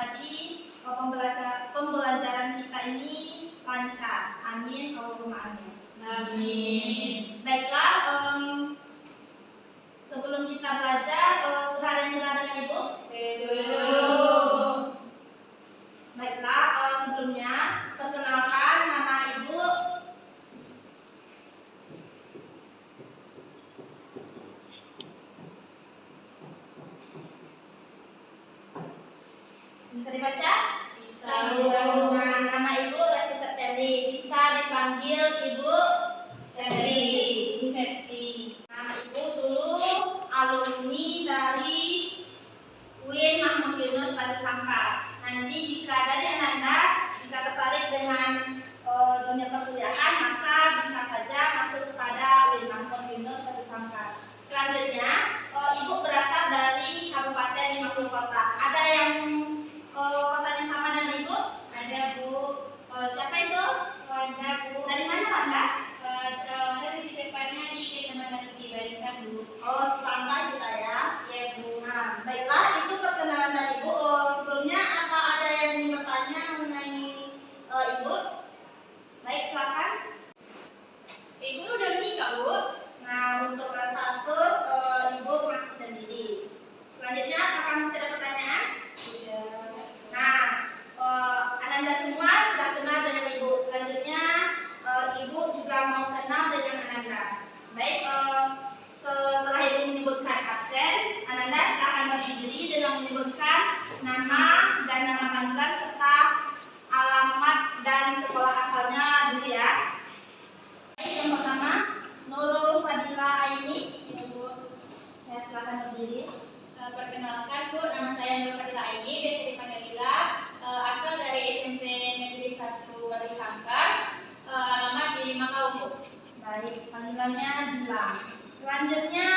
tadi pembelajaran kita ini lancar. Amin, Allahumma amin. Amin. Baiklah, sebelum kita belajar, sudah ada yang kenal dengan Ibu? Belum. Baiklah, sebelumnya perkenalkan nama Ibu. Bisa dibaca? Bisa. Nah, nama Ibu Resti Septiani. Bisa dipanggil Ibu Septi. Nah, Ibu dulu alumni dari UIN Mahmud Yunus Batu Sangkar. Nanti jika dari Anda jika tertarik dengan dunia perkuliahan, maka bisa saja masuk kepada UIN Mahmud Yunus Batu Sangkar. Selanjutnya, Ibu berasal dari Kabupaten 50 kota. Ada yang kotanya sama dengan Ibu? Ada, Bu. Siapa itu? Wanda, Bu. Dari mana Wanda? Wanda di depannya di Kecamatan di Barisan, Bu. Oh, tetangga kita ya. Iya, Bu. Nah, baiklah, itu perkenalan dari Ibu. Sebelumnya apa ada yang ingin bertanya mengenai Ibu? Baik, silakan. Ibu udah menikah, Bu? Nah, untuk status Ibu masih sendiri. Selanjutnya, apakah masih ada pertanyaan? Sudah. Nah, Ananda semua sudah kenal dengan Ibu. Selanjutnya, Ibu juga mau kenal dengan Ananda. Baik, setelah Ibu menyebutkan absen, Ananda silakan berdiri dengan menyebutkan nama dan nama panggilan serta alamat dan sekolah asalnya dulu ya. Baik, yang pertama, Nurul Fadila Aini. Ya, Bu. Saya silakan berdiri. Perkenalkan, Bu, nama saya Nur Fadila Aini, biasa dipanggil Lila, asal dari SMP Negeri 1 Batu Sangkar, alamat di Makau, Bu. Baik, panggilannya Dila. Selanjutnya,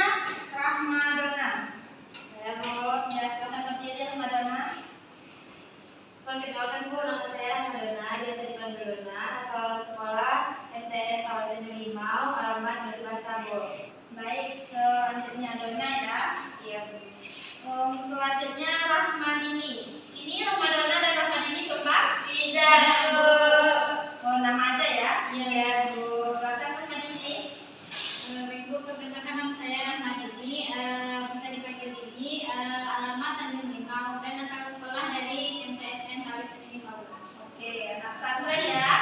Rahmadona. Saya, Bu. Ya, silakan berdiri Rahmadona. Perkenalkan, Bu, nama saya Madonna, biasa dipanggil Dona, asal sekolah MTS Kabupaten Limau, alamat Batu Basa, Bu. Baik, selanjutnya Dona ya. Iya, Bu. Selanjutnya Rahmadini. Ini Rahmadona dan Rahmadini kembar? Tidak, Bu. Oh, nama aja ya. Iya, Bu. Silakan Rahmadini. Ibu, perkenalkan nama saya Rahmadini, bisa dipanggil Dini, alamat Tanjung Limau, dan asal sekolah dari MTSN Kabupaten Limau. Oke, anak pesantren ya.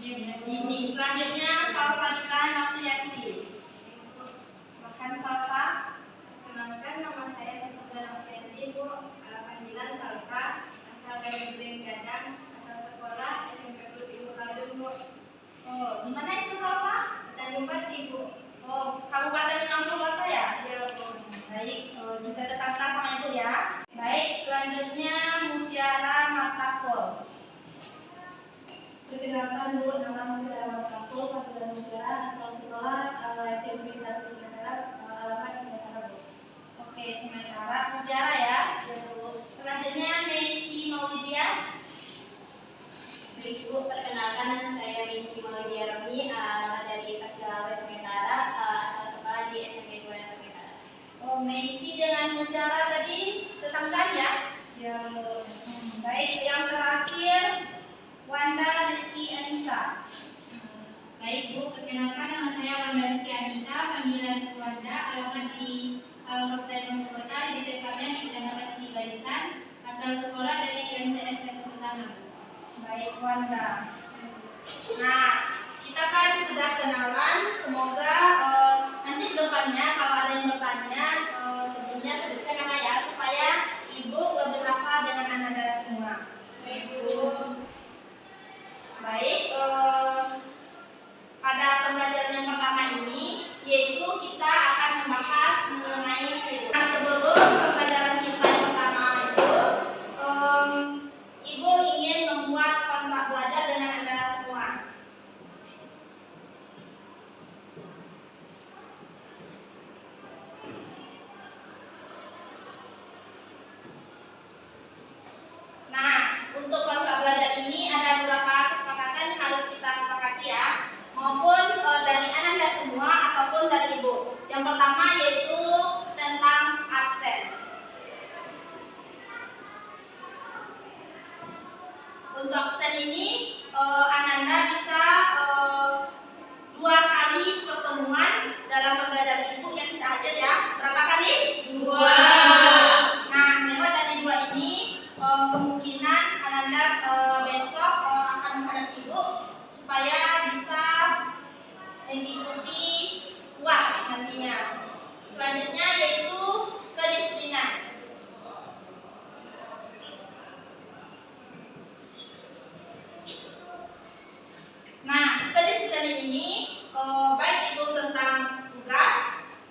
Iya, benar, Bu. Ini selanjutnya Salsabita Novianti. Silakan Salsa. Perkenalkan, nama saya Saskia Novianti, Bu, panggilan Salsa, asal dari Bering Gadang, asal sekolah SMP Plus Ibu Kalung, Bu. Oh, di mana itu Salsa? Tanjung Pati, Bu. Oh, Kabupaten 60 kota ya. Iya, Bu. Baik, juga tetangga sama Ibu ya. Baik, selanjutnya Mutiara Mataful. Perkenalkan, Bu, nama Mutiara Mataful, panggilan Mutiara, asal sekolah SMP 1 Sementara, alamat Sementara, Bu. Oke, Sementara Mutiara ya. Iya, Bu. Selanjutnya Meisi Maulidia. Baik, Bu, perkenalkan nama saya Meisi Maulidia Romi, alamat dari Pasilawe Sementara, asal sekolah di SMP 2 Sementara. Oh, Meisi dengan Mutiara tadi tetangga ya. Ya, Baik, yang terakhir Wanda Rizky Anissa. baik, Bu, perkenalkan nama saya Wanda Rizky Anissa, panggilan Wanda, alamat di Kabupaten Kota, di tepatnya di Kecamatan di Barisan, asal sekolah dari MTS Kesehatan Utama. Baik, Wanda. Nah, kita kan sudah kenalan. Semoga nanti ke depannya kalau ada yang bertanya, sebelumnya sebutkan nama ya, supaya Ibu lebih hafal dengan Ananda semua. Baik, Bu. Baik, pada pembelajaran yang pertama ini, yaitu kita akan membahas mengenai film. Nah, sebelum pembelajaran kita yang pertama itu, Ibu ingin membuat kontrak belajar dengan Anda semua. untuk absen ini Ananda bisa 2 kali pertemuan dalam pembelajaran ibu yang tidak hadir ya. Berapa kali? 2. Nah, lewat dari 2 ini kemungkinan Ananda besok akan menghadap ibu supaya bisa mengikuti UAS nantinya. Selanjutnya yaitu kedisiplinan. Nah, kedisiplinan ini baik itu tentang tugas,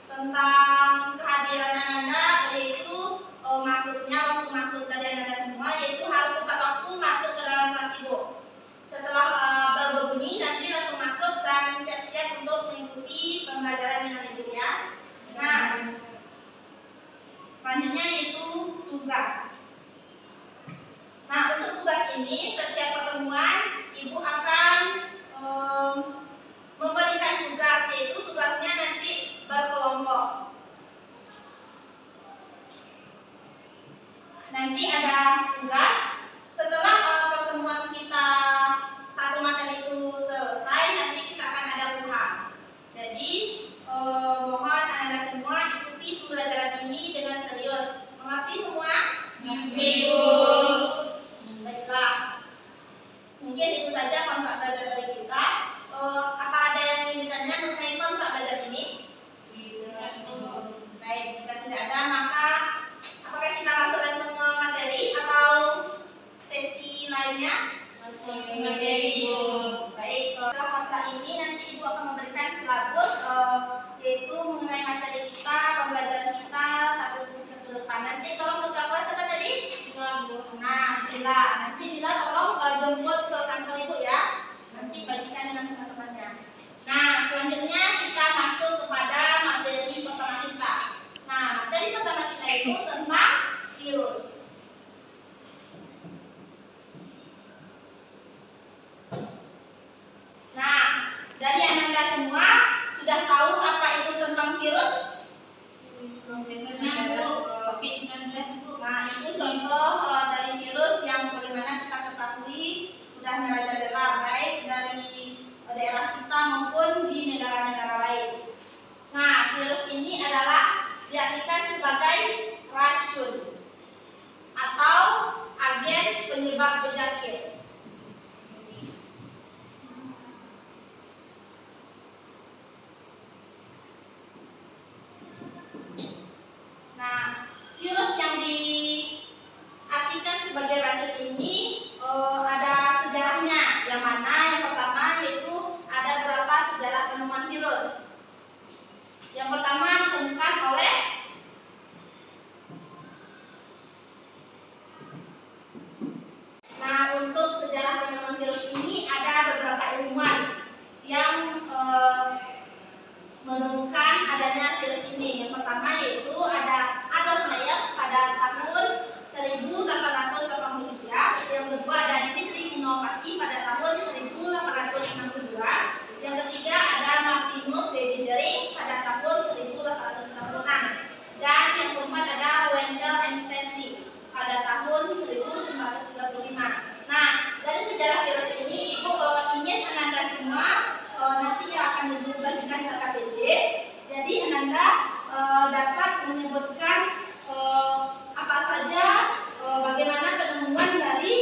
tentang kehadiran Ananda, yaitu waktu masuk dari Ananda semua, yaitu harus tepat waktu masuk ke dalam kelas ibu. Setelah berbunyi nanti langsung masuk dan siap-siap untuk mengikuti pembelajaran dengan ibu ya. Nah, selanjutnya yaitu tugas. Nah, untuk tugas ini setiap pertemuan ibu akan memberikan tugas, yaitu tugasnya nanti berkelompok. Nanti ada tugas setelah pertemuan kita satu materi itu selesai, nanti kita akan ada UHA. Jadi mohon Anda semua ikuti pembelajaran ini dengan serius. Mengerti semua? Mengerti, Bu. Baiklah. Mungkin itu saja kontrak belajar dari kita. Apa ada yang ingin ditanya mengenai kontrak belajar ini? Baik, jika tidak ada maka apakah kita masukkan semua materi atau sesi lainnya? Materi, Bu. Baik, setelah kontrak ini nanti Ibu akan memberikan silabus yaitu mengenai materi kita, pembelajaran kita satu semester ke depan. Nanti tolong ketua siapa tadi? Nah, nanti Lila tolong jemput ke kantor ibu ya. Nanti bagikan dengan teman-temannya. Nah, selanjutnya kita masuk kepada materi pertama kita. Nah, materi pertama kita itu tentang virus. Nah, dari Ananda semua sudah tahu apa itu tentang virus? Nah, itu contoh dari virus yang sebagaimana kita ketahui sudah merajalela baik dari daerah kita maupun di negara-negara lain. Nah, virus ini adalah diartikan sebagai racun atau agen penyebab penyakit. Nah, virus yang diartikan sebagai racun ini ada sejarahnya. Yang mana yang pertama yaitu ada beberapa sejarah penemuan virus. Yang pertama ditemukan oleh Nah, untuk sejarah penemuan virus ini ada beberapa ilmuwan yang menemukan adanya virus ini. Yang pertama yaitu ada Adolf Meyer pada tahun 1883. Yang kedua ada Dimitri Inovasi pada tahun 1862. Yang ketiga ada Martinus Webber pada tahun 1866. Dan yang keempat ada Wendell Einstein pada tahun 1935. Nah, dari sejarah virus ini Ibu ingin Ananda semua nanti akan Ibu bagikan ke KPD. Jadi Ananda dapat menyebutkan apa saja bagaimana penemuan dari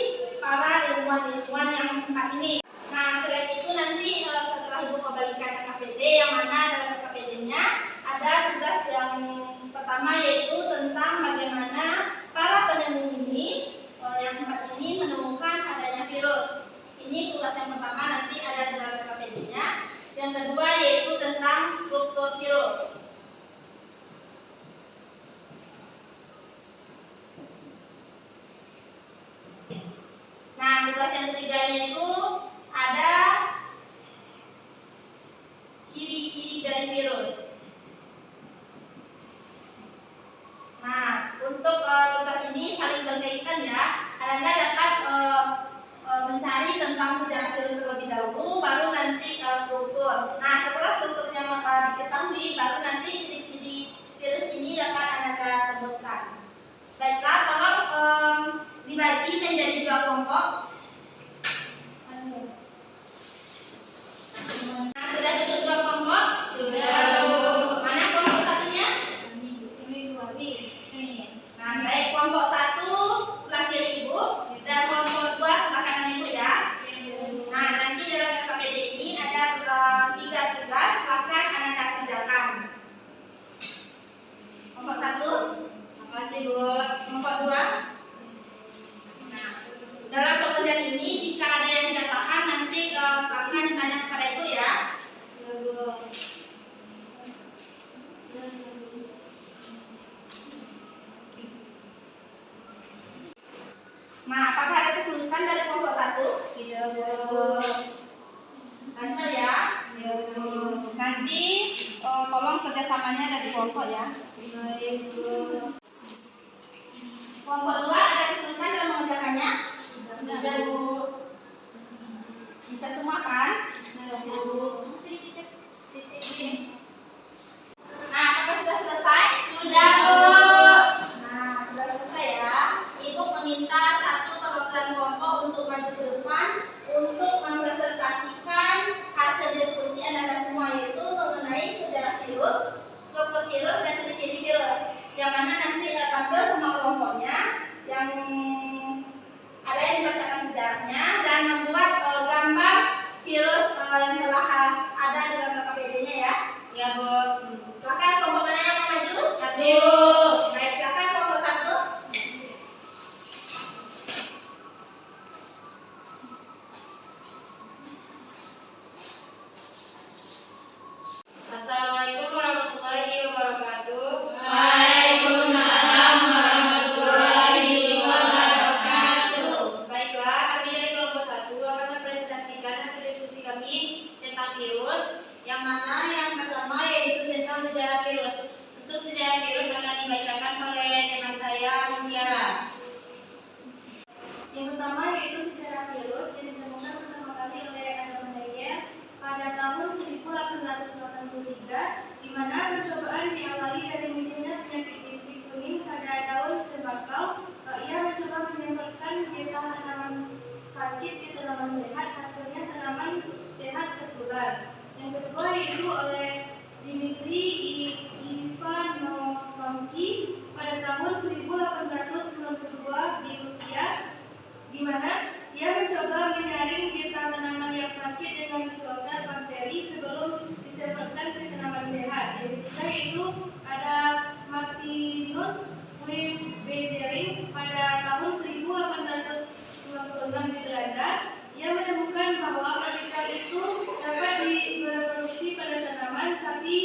para ilmuwan-ilmuwan yang empat ini. Nah, selain itu nanti setelah Ibu membagikan ke KPD, yang mana dalam KPD-nya ada tugas yang pertama yaitu tentang bagaimana para penemu ini yang empat ini menemukan adanya virus. Ini tugas yang pertama nanti ada di dalam KPD-nya. Yang kedua yaitu tentang struktur virus. Nah, tugas yang ketiganya itu ada ciri-ciri dari virus. Nah, untuk tugas ini saling berkaitan ya. Anda dapat mencari tentang sejarah virus terlebih dahulu, baru Nah, apakah ada kesulitan dari kelompok 1? Tidak, Bu. Lancar ya. Ya, Bu. Nanti tolong kerjasamanya dari kelompok ya. Baik, Bu. Kelompok 2 ada kesulitan dalam mengerjakannya? Tidak, Bu. Bisa semua kan? Tidak, Bu. Nah, apakah sudah selesai? Sudah, Bu. Nah, sudah selesai ya. Ibu meminta satu perwakilan kelompok untuk maju ke depan untuk mempresentasikan hasil diskusi Anda semua, yaitu mengenai sejarah virus, struktur virus, dan ciri-ciri virus. Yang mana nanti tampil semua kelompoknya, yang ada yang dibacakan sejarahnya dan membuat gambar virus yang telah ada di dalam KPD-nya ya. Ya, Bu. Silakan kelompok mana yang mau maju? Satu. Baik, silakan kelompok 1. Assalamualaikum warahmatullahi wabarakatuh. Waalaikumsalam warahmatullahi wabarakatuh. Baiklah, kami dari kelompok 1 akan mempresentasikan hasil diskusi kami tentang virus, yang mana yang pertama yaitu tentang sejarah virus. Untuk sejarah virus akan dibacakan oleh teman saya, Mutiara. Yang pertama yaitu sejarah virus yang ditemukan pertama kali oleh Adam Meyer pada tahun 1883, di mana percobaan diawali dari munculnya penyakit bintik kuning pada daun tembakau. Ia mencoba menyemprotkan getah tanaman sakit di tanaman sehat, hasilnya tanaman sehat tertular. Yang kedua yaitu oleh Dmitri Ivanovsky pada tahun 1892 di Rusia, di mana ia mencoba menyaring getah tanaman yang sakit dengan mikroorganisme bakteri sebelum disemprotkan ke tanaman sehat. Yang ketiga yaitu ada Martinus Weijering pada tahun 1896 di Belanda. Ia menemukan bahwa partikel itu dapat direproduksi pada tanaman, tapi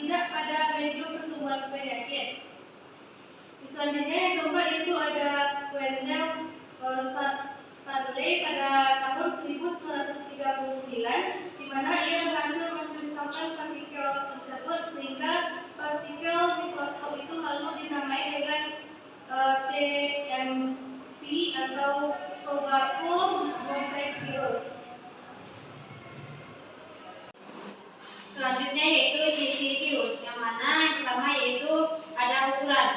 tidak pada medium pertumbuhan penyakit. Selanjutnya yang keempat itu ada Wendell Stanley pada tahun 1939, di mana ia berhasil mengkristalkan partikel tersebut sehingga partikel mikroskop itu lalu dinamai dengan TMV atau tobacco mosaic virus. Selanjutnya yaitu ciri-ciri virus, yang mana yang pertama yaitu ada ukuran.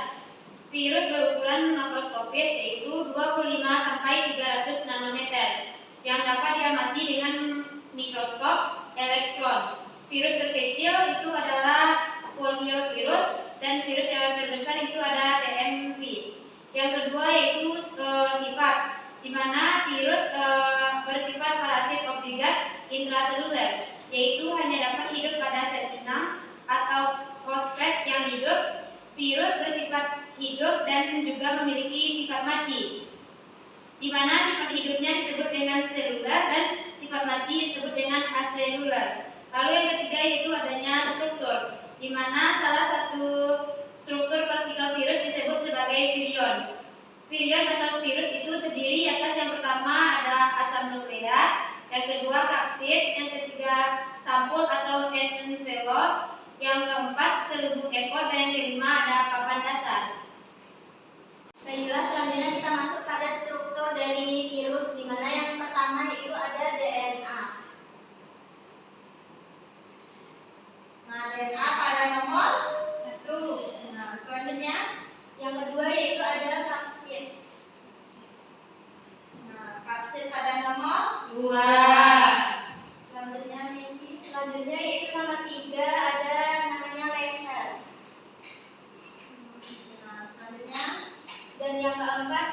Virus berukuran makroskopis yaitu 25 sampai 300 nanometer yang dapat diamati dengan mikroskop elektron. Virus terkecil itu adalah poliovirus dan virus yang terbesar itu ada TMV. Yang kedua yaitu sifat, di mana virus bersifat parasit obligat intraseluler, yaitu hanya dapat hidup pada sel inang atau hospes yang hidup. Virus bersifat hidup dan juga memiliki sifat mati, di mana sifat hidupnya disebut dengan seluler dan sifat mati disebut dengan aseluler. Lalu yang ketiga yaitu adanya struktur, di mana salah satu struktur partikel virus disebut sebagai virion. Virion atau virus itu terdiri atas yang pertama ada asam nukleat, yang kedua kapsid, yang ketiga sampul atau envelop, yang keempat selubung ekor, dan yang kelima ada papan dasar. Baiklah, selanjutnya kita masuk pada struktur dari virus, di mana yang pertama itu ada DNA. Nah, DNA pada nomor 1. Nah, selanjutnya Yang kedua yaitu ada kapsid. nah, kapsid pada nomor 2. Selanjutnya yaitu nomor 3 ada namanya leher. nah, selanjutnya Dan yang keempat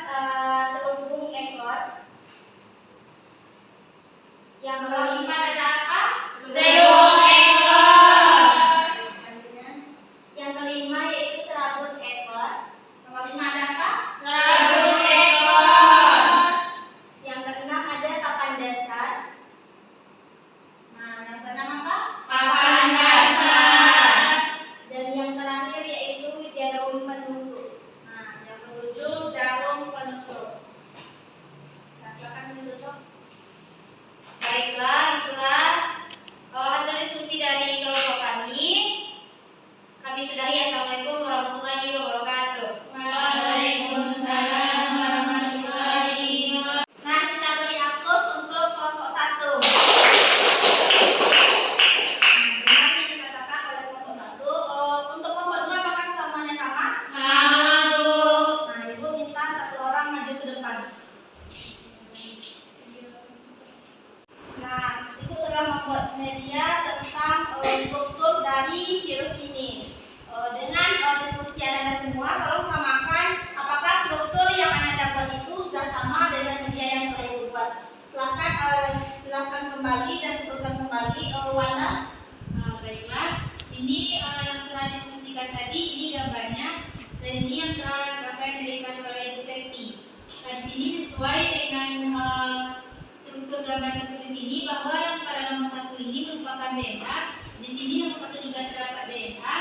selubung ekor. Yang kelima ada apa? Selubung ekor. Selanjutnya yang kelima yaitu serabut ekor. nomor 5 ada apa? Serabut ekor. Yang keenam ada papan dasar. Nah, yang keenam apa? Papan dasar. Dan yang terakhir yaitu jarum penusuk. Nah, yang ketujuh jarum penusuk. lagi dan sebutkan kembali Wanda. Baiklah, ini yang telah diskusikan tadi, ini gambarnya, dan ini yang telah gambar yang diberikan oleh Ibu Septi. Nah, di sini sesuai dengan struktur gambar satu di sini bahwa yang pada nomor 1 ini merupakan DNA, di sini nomor 1 juga terdapat DNA,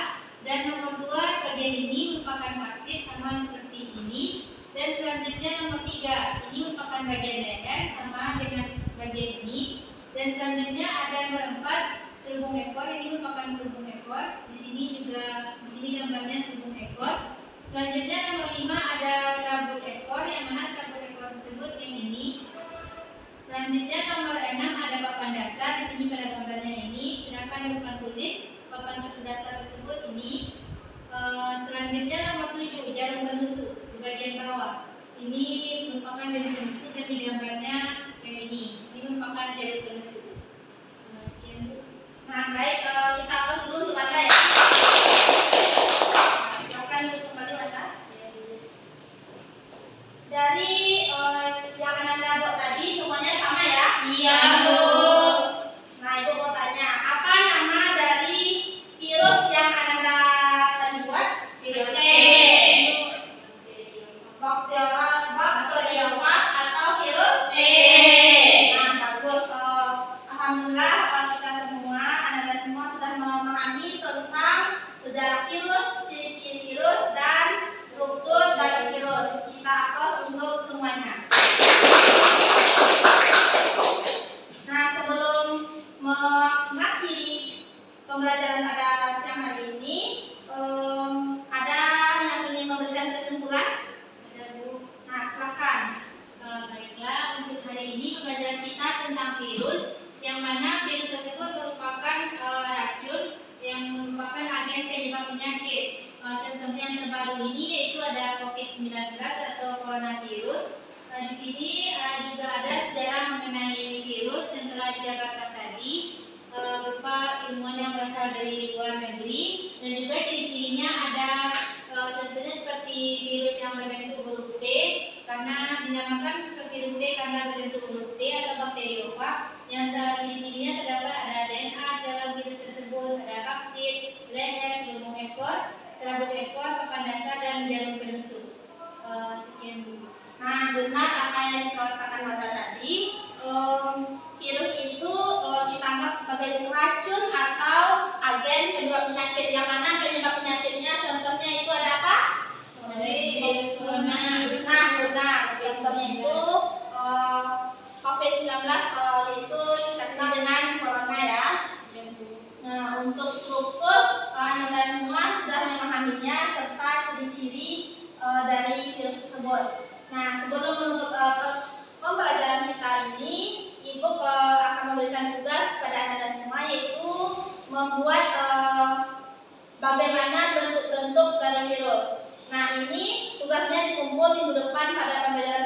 dan nomor 2 bagian ini merupakan kapsid sama seperti ini, dan selanjutnya nomor 3 ini merupakan bagian leher sama dengan bagian ini, dan selanjutnya ada nomor 4 selubung ekor, ini merupakan selubung ekor. Di sini juga, di sini gambarnya selubung ekor. Selanjutnya nomor 5 ada serabut ekor, yang mana serabut ekor tersebut yang ini. Selanjutnya nomor 6 ada papan dasar, di sini pada gambarnya ini. Sedangkan di papan tulis, papan dasar tersebut ini. Selanjutnya nomor 7 jarum penusuk di bagian bawah. Ini merupakan jarum penusuk dan di gambarnya yang ini. Ini merupakan jarum penusuk. Nah, baik, kita close dulu untuk Wanda ya. Silakan Ibu kembali Wanda. Dari yang Anda buat tadi semuanya sama ya? Iya, Bu. Nah, Ibu mau tanya, apa nama dari virus yang Anda tadi buat? Virus T. Bakteriofag atau virus T. Nah, bagus. Alhamdulillah kita semua, Anda semua sudah memahami tentang sejarah virus, ciri-ciri virus, dan struktur dari virus. Kita aplaus untuk semuanya. Nah, sebelum mengakhiri pembelajaran pada siang hari ini, ada yang ingin memberikan kesimpulan? Ada, Bu. Nah, silakan. Baiklah, untuk hari ini pembelajaran kita tentang virus, yang mana virus tersebut merupakan racun yang merupakan agen penyebab penyakit. Contohnya yang terbaru ini yaitu ada COVID-19 atau coronavirus. Di sini juga ada sejarah mengenai virus yang telah dijabarkan tadi, berupa ilmuwan yang berasal dari luar negeri, dan juga ciri-cirinya ada contohnya seperti virus yang berbentuk huruf T, karena dinamakan virus T karena berbentuk huruf T atau bakteriofag, yang ciri-cirinya terdapat ada DNA dalam virus tersebut, ada kapsid, leher, selubung ekor, serabut ekor, papan dasar, dan jarum penusuk. Sekian dulu. Nah, benar apa yang dikatakan Wanda tadi. Virus itu ditangkap sebagai racun atau agen penyebab penyakit. Yang mana penyebab penyakitnya contohnya itu ada apa? Virus corona. Nah, benar. Contohnya itu COVID-19 itu kita kenal dengan corona ya. Nah, untuk struktur Anda semua sudah memahaminya serta ciri-ciri dari virus tersebut. Nah, sebelum menutup pembelajaran kita ini, Ibu akan memberikan tugas kepada Anda semua, yaitu membuat bagaimana bentuk-bentuk dari virus. Nah, ini tugasnya dikumpul minggu depan pada pembelajaran